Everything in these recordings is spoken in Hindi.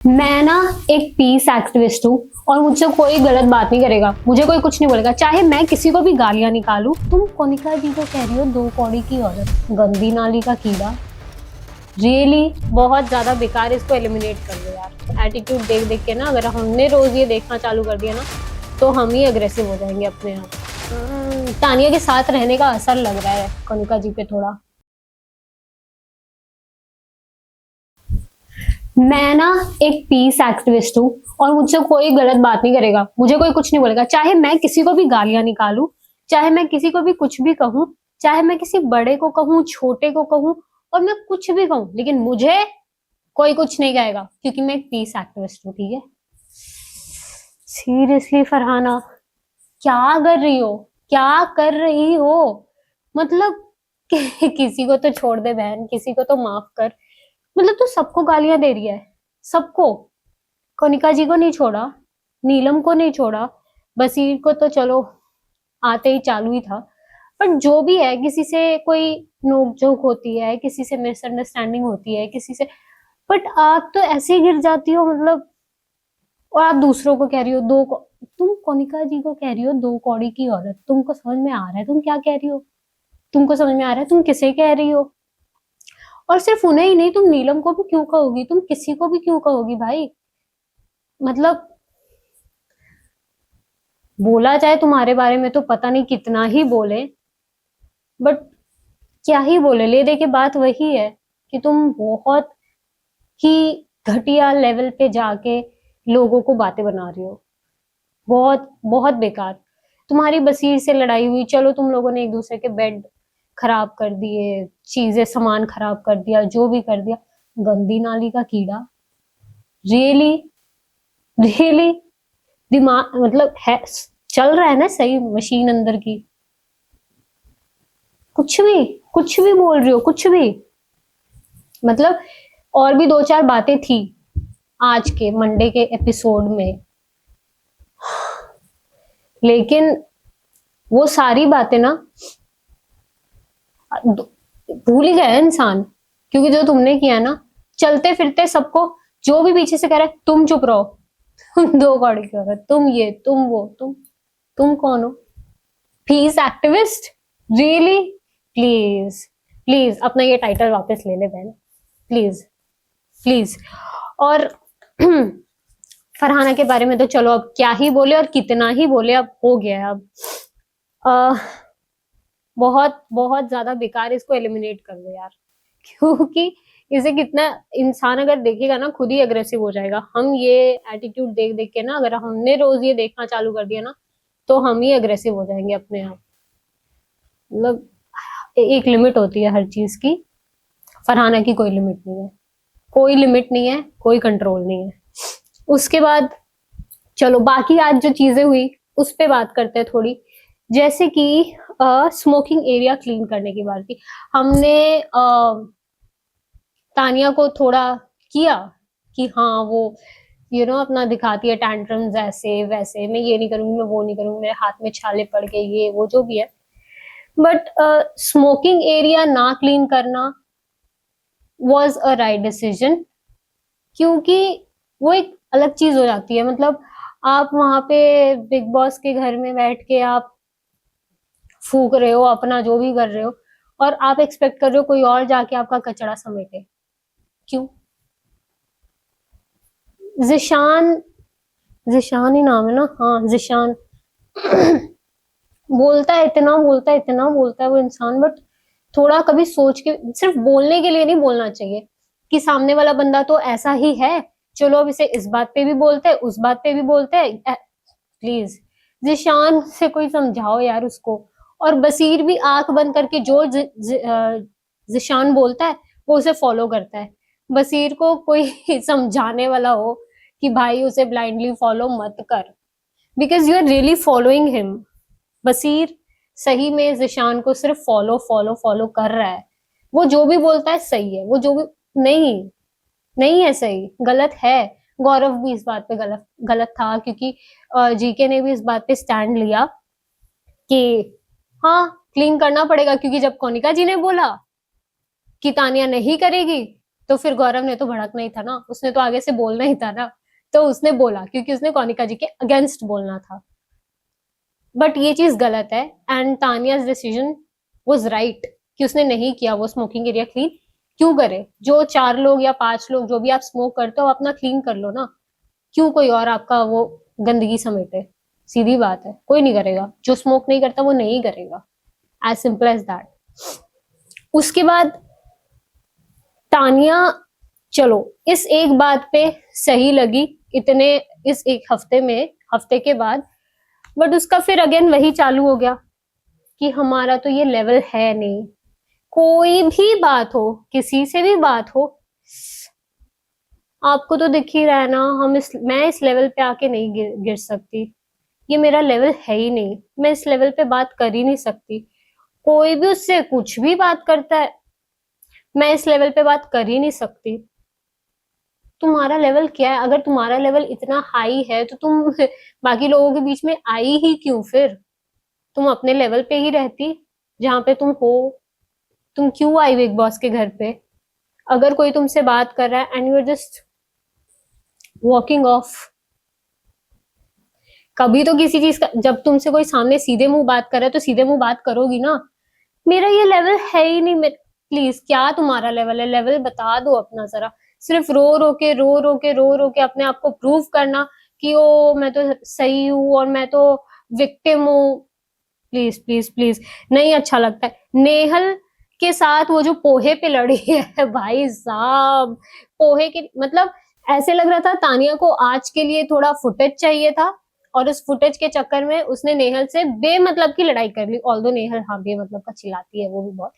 मैं ना एक पीस एक्टिविस्ट हूँ और मुझसे कोई गलत बात नहीं करेगा, मुझे कोई कुछ नहीं बोलेगा, चाहे मैं किसी को भी गालियां निकालूं। तुम कोनिका जी को कह रही हो दो कौड़ी की औरत, गंदी नाली का कीड़ा। रियली बहुत ज्यादा बेकार, इसको एलिमिनेट कर दो यार। एटीट्यूड देख देख के ना, अगर हमने रोज ये देखना चालू कर दिया ना तो हम ही अग्रेसिव हो जाएंगे अपने आप। तानिया के साथ रहने का असर लग रहा है कोनिका जी पे थोड़ा। मैं ना एक पीस एक्टिविस्ट हूँ और मुझसे कोई गलत बात नहीं करेगा, मुझे कोई कुछ नहीं बोलेगा, चाहे मैं किसी को भी गालियां निकालूं, चाहे मैं किसी को भी कुछ भी कहूं, चाहे मैं किसी बड़े को कहूं, छोटे को कहूं, और मैं कुछ भी कहूं, लेकिन मुझे कोई कुछ नहीं कहेगा क्योंकि मैं एक पीस एक्टिविस्ट हूँ। ठीक है। सीरियसली फरहाना, क्या कर रही हो? क्या कर रही हो? मतलब किसी को तो छोड़ दे बहन, किसी को तो माफ कर। मतलब तू सबको गालियां दे रही है, सबको। कनिका जी को नहीं छोड़ा, नीलम को नहीं छोड़ा, बसीर को तो चलो आते ही चालू ही था। पर जो भी है, किसी से कोई नोकझोंक होती है, किसी से मिसअंडरस्टैंडिंग होती है, किसी से, बट आप तो ऐसे ही गिर जाती हो मतलब। और आप दूसरों को कह रही हो तुम कोनिका जी को कह रही हो दो कौड़ी की औरत। तुमको समझ में आ रहा है तुम क्या कह रही हो? तुमको समझ में आ रहा है तुम किसे कह रही हो? और सिर्फ उन्हें ही नहीं, तुम नीलम को भी क्यों कहोगी? तुम किसी को भी क्यों कहोगी भाई? मतलब बोला जाए तुम्हारे बारे में तो पता नहीं कितना ही बोले, बट क्या ही बोले, ले दे के बात वही है कि तुम बहुत ही घटिया लेवल पे जाके लोगों को बातें बना रही हो। बहुत बहुत बेकार। तुम्हारी बसीर से लड़ाई हुई, चलो तुम लोगों ने एक दूसरे के बेड खराब कर दिए, चीजें सामान खराब कर दिया, जो भी कर दिया। गंदी नाली का कीड़ा। रियली, रियली दिमाग मतलब है, चल रहा है ना सही मशीन अंदर की? कुछ भी, कुछ भी बोल रही हो, कुछ भी। मतलब और भी दो चार बातें थी आज के मंडे के एपिसोड में, लेकिन वो सारी बातें ना भूल ही गया है इंसान। क्योंकि जो तुमने किया ना, चलते फिरते सबको, जो भी पीछे से कह रहा है तुम चुप रहो, तुम दो कौड़ी की औरत, तुम ये तुम वो, तुम कौन हो? Peace activist? Really? Please, please अपना ये टाइटल वापस ले ले बहन, प्लीज, प्लीज। और फरहाना के बारे में तो चलो अब क्या ही बोले और कितना ही बोले, अब हो गया है अब। आ, बहुत बहुत ज्यादा बेकार, इसको एलिमिनेट कर दो यार। क्योंकि इसे कितना, इंसान अगर देखेगा ना खुद ही अग्रेसिव हो जाएगा। हम ये एटीट्यूड देख देख के ना, अगर हमने रोज ये देखना चालू कर दिया ना तो हम ही अग्रेसिव हो जाएंगे अपने आप। मतलब एक लिमिट होती है हर चीज की। फरहाना की कोई लिमिट नहीं है, कोई लिमिट नहीं है, कोई कंट्रोल नहीं है। उसके बाद चलो बाकी आज जो चीजें हुई उस पे बात करते हैं थोड़ी। जैसे कि स्मोकिंग एरिया क्लीन करने की बात की हमने। तानिया को थोड़ा किया कि हाँ वो अपना दिखाती है टैंट्रम्स, ऐसे वैसे, मैं ये नहीं करूंगी, मैं वो नहीं करूंगी, मेरे हाथ में छाले पड़ गए, ये वो जो भी है। बट स्मोकिंग एरिया ना क्लीन करना वॉज अ राइट डिसीजन, क्योंकि वो एक अलग चीज हो जाती है। मतलब आप वहां पे बिग बॉस के घर में बैठ के आप फूक रहे हो, अपना जो भी कर रहे हो, और आप एक्सपेक्ट कर रहे हो कोई और जाके आपका कचरा समेटे। क्यों? जिशान, जिशान ही नाम है ना? हाँ जिशान। बोलता है इतना, बोलता है इतना, बोलता है वो इंसान, बट थोड़ा कभी सोच के, सिर्फ बोलने के लिए नहीं बोलना चाहिए कि सामने वाला बंदा तो ऐसा ही है, चलो अब इसे इस बात पे भी बोलते हैं, उस बात पे भी बोलते हैं। प्लीज जिशान से कोई समझाओ यार उसको। और बसीर भी आंख बंद करके जो जिशान बोलता है वो उसे फॉलो करता है। बसीर को कोई समझाने वाला हो कि भाई उसे ब्लाइंडली फॉलो मत कर, because you are really following him. Basir सही में जिशान को सिर्फ फॉलो फॉलो फॉलो कर रहा है। वो जो भी बोलता है सही है, वो जो भी, नहीं, नहीं है सही, गलत है। गौरव भी इस बात पे गलत गलत था, क्योंकि जीके ने भी इस बात पे स्टैंड लिया कि हाँ क्लीन करना पड़ेगा, क्योंकि जब कोनिका जी ने बोला कि तानिया नहीं करेगी तो फिर गौरव ने तो भड़कना ही था ना, उसने तो आगे से बोलना ही था ना, तो उसने बोला क्योंकि उसने कनिका जी के अगेंस्ट बोलना था। बट ये चीज गलत है एंड तानियाज डिसीजन वाज राइट कि उसने नहीं किया वो स्मोकिंग एरिया क्लीन। क्यों करे? जो 4 लोग या 5 लोग जो भी आप स्मोक करते हो अपना क्लीन कर लो ना, क्यों कोई और आपका वो गंदगी समेटे? सीधी बात है, कोई नहीं करेगा, जो स्मोक नहीं करता वो नहीं करेगा, एज सिंपल एज दैट। उसके बाद तानिया, चलो इस एक बात पे सही लगी इतने, इस एक हफ्ते के बाद, बट उसका फिर अगेन वही चालू हो गया कि हमारा तो ये लेवल है नहीं, कोई भी बात हो, किसी से भी बात हो, आपको तो दिख ही रहा है ना, मैं इस लेवल पे आके नहीं गिर सकती, ये मेरा लेवल है ही नहीं, मैं इस लेवल पे बात कर ही नहीं सकती। कोई भी उससे कुछ भी बात करता है, मैं इस लेवल पे बात कर ही नहीं सकती। तुम्हारा लेवल क्या है? अगर तुम्हारा लेवल इतना हाई है तो तुम बाकी लोगों के बीच में आई ही क्यों? फिर तुम अपने लेवल पे ही रहती जहां पे तुम हो। तुम क्यों आई बिग बॉस के घर पे? अगर कोई तुमसे बात कर रहा है and you are just walking off, कभी तो किसी चीज का, जब तुमसे कोई सामने सीधे मुंह बात कर रहा है तो सीधे मुंह बात करोगी ना। मेरा ये लेवल है ही नहीं। प्लीज, क्या तुम्हारा लेवल है? लेवल बता दो अपना जरा। सिर्फ रो रो के अपने आप को प्रूव करना कि ओ मैं तो सही हूँ और मैं तो विक्टिम हूँ। प्लीज प्लीज प्लीज, नहीं अच्छा लगता है। नेहल के साथ वो जो पोहे पे लड़ी है भाई साहब, पोहे के मतलब ऐसे लग रहा था तानिया को आज के लिए थोड़ा फुटेज चाहिए था और उस फुटेज के चक्कर में उसने नेहल से बेमतलब की लड़ाई कर ली। ऑल्दो नेहल हाँ बेमतलब का चिल्लाती है वो भी बहुत,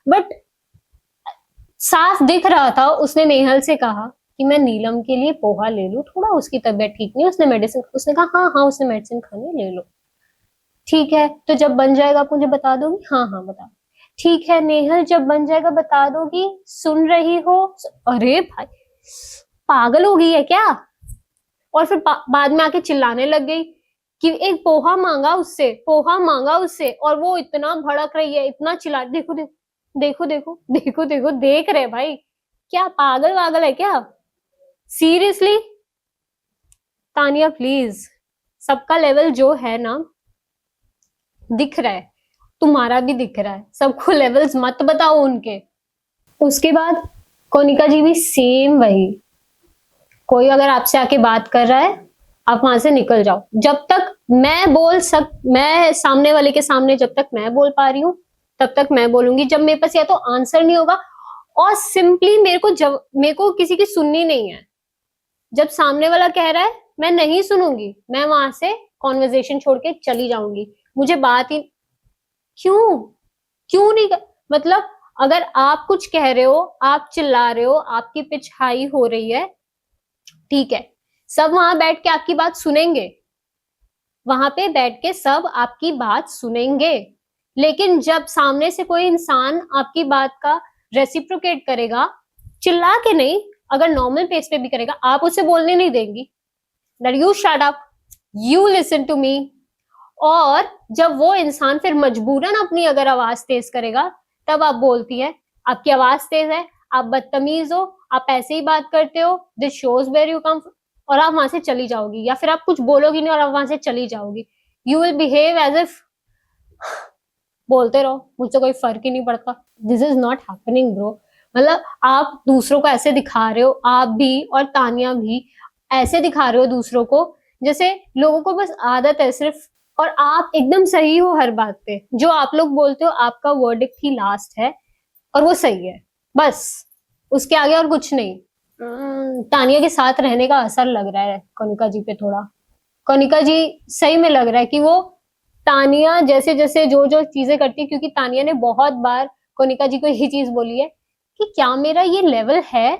बट साफ दिख रहा था उसने नेहल से कहा कि मैं नीलम के लिए पोहा ले लूं, थोड़ा उसकी तबीयत ठीक नहीं, उसने मेडिसिन, उसने कहा हाँ हाँ उसने मेडिसिन खानी, ले लो। ठीक है, तो जब बन जाएगा आप मुझे बता दोगी? हाँ हाँ बता। ठीक है नेहल, जब बन जाएगा बता दोगी? सुन रही हो? अरे भाई पागल हो गई है क्या? और फिर बाद में आके चिल्लाने लग गई कि एक पोहा मांगा उससे और वो इतना भड़क रही है, इतना चिल्ला, देखो देखो देखो देखो देखो, देख रहे भाई, क्या पागल वागल है क्या? सीरियसली तानिया प्लीज, सबका लेवल जो है ना दिख रहा है, तुम्हारा भी दिख रहा है, सबको लेवल्स मत बताओ उनके। उसके बाद कोनिका जी भी सेम वही, कोई अगर आपसे आके बात कर रहा है आप वहां से निकल जाओ, जब तक मैं सामने वाले के सामने जब तक मैं बोल पा रही हूँ तब तक मैं बोलूंगी। जब मेरे पास या तो आंसर नहीं होगा और सिंपली मेरे को किसी की सुननी नहीं है, जब सामने वाला कह रहा है मैं नहीं सुनूंगी, मैं वहां से कॉन्वर्जेशन छोड़ के चली जाऊंगी। मुझे बात ही क्यों क्यों नहीं मतलब अगर आप कुछ कह रहे हो, आप चिल्ला रहे हो, आपकी पिच हाई हो रही है, ठीक है, सब वहां बैठ के आपकी बात सुनेंगे, वहां पे बैठ के सब आपकी बात सुनेंगे, लेकिन जब सामने से कोई इंसान आपकी बात का रेसिप्रोकेट करेगा, चिल्ला के नहीं, अगर नॉर्मल पेस पे भी करेगा, आप उसे बोलने नहीं देंगी। That you shut up, you listen to me. और जब वो इंसान फिर मजबूरन अपनी अगर आवाज तेज करेगा तब आप बोलती है आपकी आवाज तेज है, आप बदतमीज हो, आप ऐसे ही बात करते हो, this shows where you come, और आप वहां से चली जाओगी, या फिर आप कुछ बोलोगी नहीं और आप वहां से चली जाओगी। You will behave as if बोलते रहो, मुझसे कोई फर्क ही नहीं पड़ता। This is not happening bro. मतलब आप दूसरों को ऐसे दिखा रहे हो, आप भी और तानिया भी ऐसे दिखा रहे हो दूसरों को जैसे लोगों को बस आदत है सिर्फ, और आप एकदम सही हो हर बात पे, जो आप लोग बोलते हो आपका वर्डिक्ट ही लास्ट है और वो सही है, बस उसके आगे और कुछ नहीं। तानिया के साथ रहने का असर लग रहा है कनिका जी पे थोड़ा। कनिका जी सही में लग रहा है कि वो तानिया जैसे जैसे जो जो चीजें करती है, क्योंकि तानिया ने बहुत बार कनिका जी को यही चीज बोली है कि क्या मेरा ये लेवल है?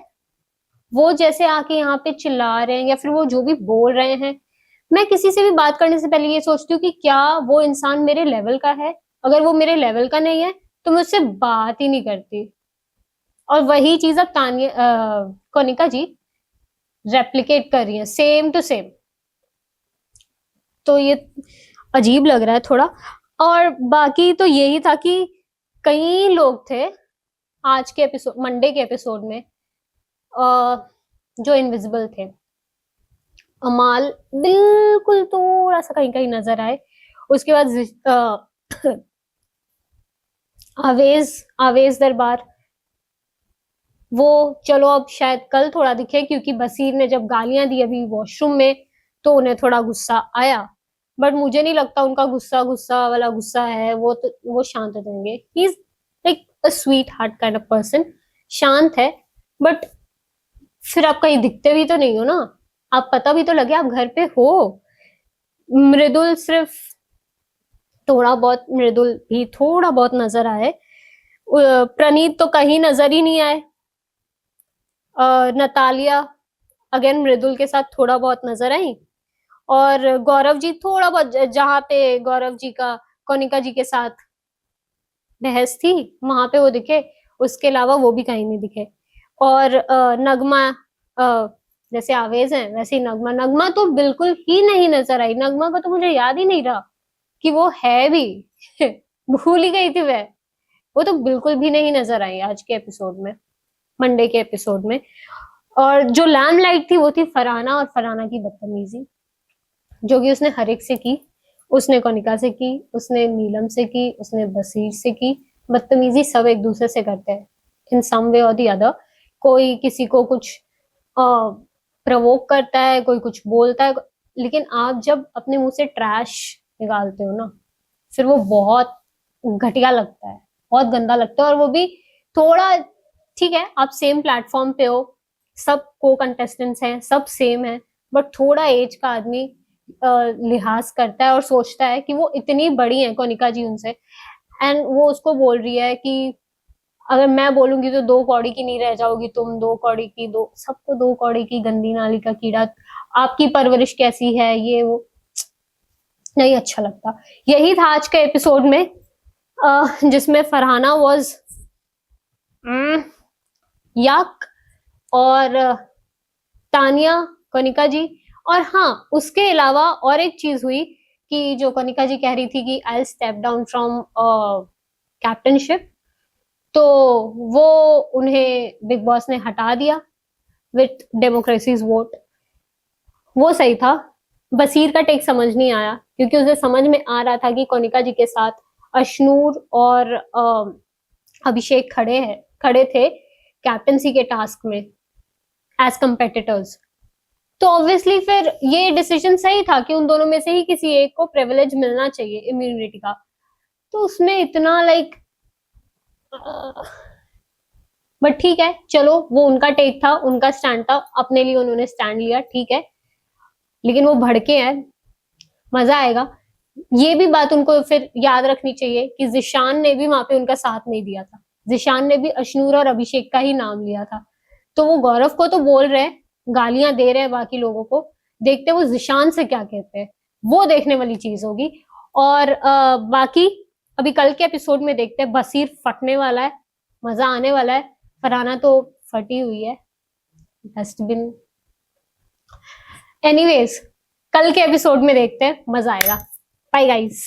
वो जैसे आके यहाँ पे चिल्ला रहे हैं या फिर वो जो भी बोल रहे हैं, मैं किसी से भी बात करने से पहले ये सोचती हूँ कि क्या वो इंसान मेरे लेवल का है? अगर वो मेरे लेवल का नहीं है तो मैं उससे बात ही नहीं करती। और वही चीज अब कनिका जी रेप्लिकेट कर रही है, सेम टू सेम। तो ये अजीब लग रहा है थोड़ा। और बाकी तो यही था कि कई लोग थे आज के एपिसोड, मंडे के एपिसोड में, जो इनविजिबल थे, अमाल बिल्कुल थोड़ा सा कहीं कहीं नजर आए। उसके बाद आवेज आवेज दरबार, वो चलो अब शायद कल थोड़ा दिखे, क्योंकि बसीर ने जब गालियां दी अभी वॉशरूम में तो उन्हें थोड़ा गुस्सा आया, बट मुझे नहीं लगता उनका गुस्सा गुस्सा वाला गुस्सा है। वो शांत रहेंगे। He is like a sweet heart kind of person, शांत है, बट फिर आप कहीं दिखते भी तो नहीं हो ना, आप पता भी तो लगे आप घर पे हो। मृदुल सिर्फ थोड़ा बहुत, मृदुल भी थोड़ा बहुत नजर आए। प्रणीत तो कहीं नजर ही नहीं आए। नतालिया अगेन मृदुल के साथ थोड़ा बहुत नजर आई, और गौरव जी थोड़ा बहुत, जहां पे गौरव जी का कोनिका जी के साथ बहस थी वहां पे वो दिखे, उसके अलावा वो भी कहीं नहीं दिखे। और नगमा, जैसे आवेज है वैसे ही नगमा, नगमा तो बिल्कुल ही नहीं नजर आई। नगमा का तो मुझे याद ही नहीं रहा कि वो है भी भूल ही गई थी वह। वो तो बिल्कुल भी नहीं नजर आई आज के एपिसोड में, मंडे के एपिसोड में। और जो लैम लाइट थी वो थी फरहाना, और फरहाना की बदतमीजी जो कि उसने हर एक से की। उसने कनिका से की, उसने नीलम से की, उसने बसीर से की। बदतमीजी सब एक दूसरे से करते हैं इन सम वे और दी अदर। कोई किसी को कुछ प्रवोक करता है, कोई कुछ बोलता है, लेकिन आप जब अपने मुंह से ट्रैश निकालते हो ना, फिर वो बहुत घटिया लगता है, बहुत गंदा लगता है। और वो भी थोड़ा, ठीक है आप सेम प्लेटफॉर्म पे हो, सब को कंटेस्टेंट्स हैं, सब सेम है, बट थोड़ा एज का आदमी लिहाज करता है और सोचता है कि वो इतनी बड़ी है कोनिका जी उनसे, एंड वो उसको बोल रही है कि अगर मैं बोलूंगी तो 2 कौड़ी की नहीं रह जाओगी तुम, 2 कौड़ी की, दो सबको 2 कौड़ी की, गंदी नाली का कीड़ा, आपकी परवरिश कैसी है, ये वो नहीं अच्छा लगता। यही था आज के एपिसोड में, जिसमें फरहाना वॉज यक, और तानिया, कनिका जी। और हाँ, उसके अलावा और एक चीज हुई कि जो कनिका जी कह रही थी कि I step down from captainship, तो वो उन्हें बिग बॉस ने हटा दिया विथ डेमोक्रेसीज वोट। वो सही था। बसीर का टेक समझ नहीं आया, क्योंकि उसे समझ में आ रहा था कि कोनिका जी के साथ अशनूर और अभिषेक खड़े थे कैप्टनसी के टास्क में एज कंपेटिटर्स। तो ऑब्वियसली फिर ये डिसीजन सही था कि उन दोनों में से ही किसी एक को प्रिविलेज मिलना चाहिए इम्यूनिटी का। तो उसमें इतना लाइक, बट ठीक है चलो, वो उनका टेक था, उनका स्टैंड था, अपने लिए उन्होंने स्टैंड लिया, ठीक है। लेकिन वो भड़के हैं, मजा आएगा। ये भी बात उनको फिर याद रखनी चाहिए कि जिशान ने भी वहां पे उनका साथ नहीं दिया था। जिशान ने भी अशनूर और अभिषेक का ही नाम लिया था। तो वो गौरव को तो बोल रहे हैं, गालियां दे रहे हैं बाकी लोगों को, देखते वो जिशान से क्या कहते हैं, वो देखने वाली चीज होगी। और बाकी अभी कल के एपिसोड में देखते हैं, बसीर फटने वाला है, मजा आने वाला है। फरहाना तो फटी हुई है, डस्टबिन। एनीवेज, कल के एपिसोड में देखते हैं, मजा आएगा। Bye guys.